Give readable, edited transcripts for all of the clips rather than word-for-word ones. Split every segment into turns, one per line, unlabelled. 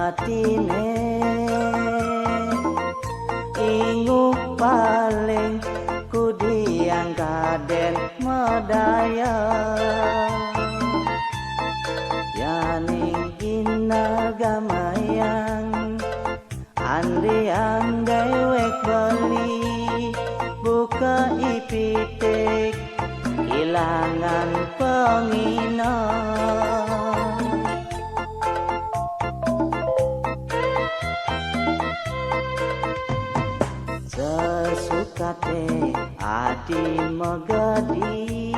atine ingu paling kudiang kaden medaya yaning ginagamayang andiang dewek beli buka ipitik ilangan pengina sesukate adi megadi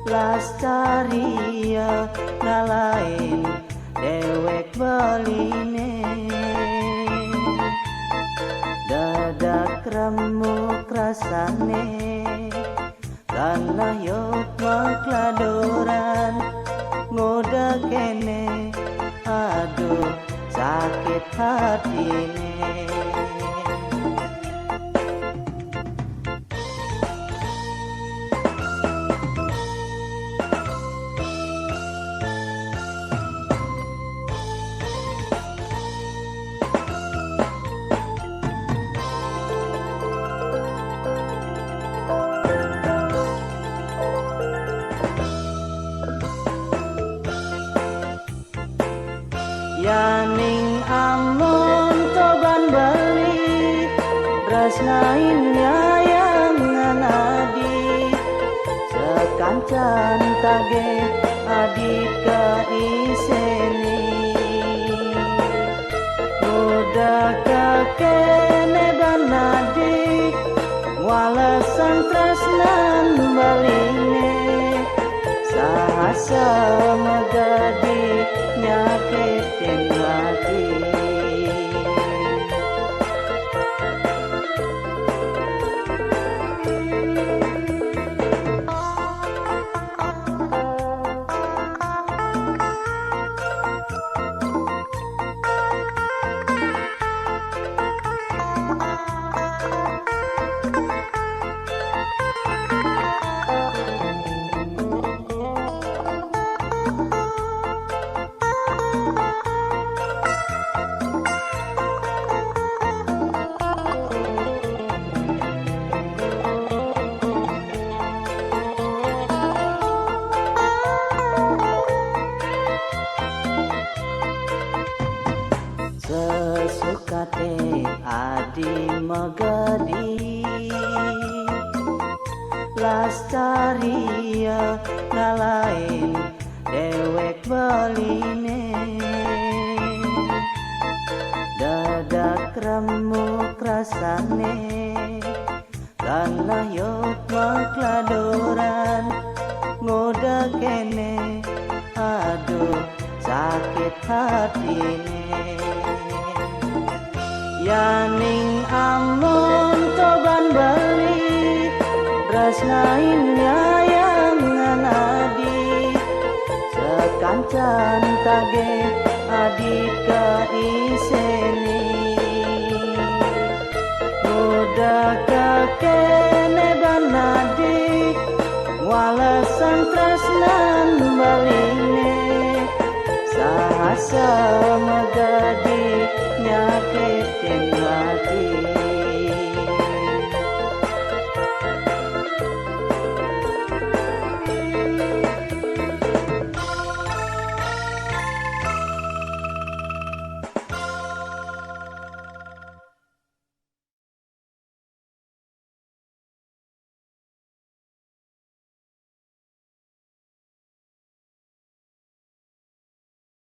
lastaria ngalain dewek beline dadak remuk rasane karena yok makladoran ngoda kene aduh sakit hatine yaning amun toban bali tresnain yang nganadi sekancan tage adik ke iseni muda kakene banadik walasan tresnan baline sahasa megadi nyakitin hati sesukate adi megadi lastaria ngalain dewek beline dadak remuk rasane karena yok makladoran ngoda kene aduh sakit hatine yaning amun toban bali tresnain yang nganadi sekancan tage adik ke iseni muda kakene banadik walasan tresnan baline sahasa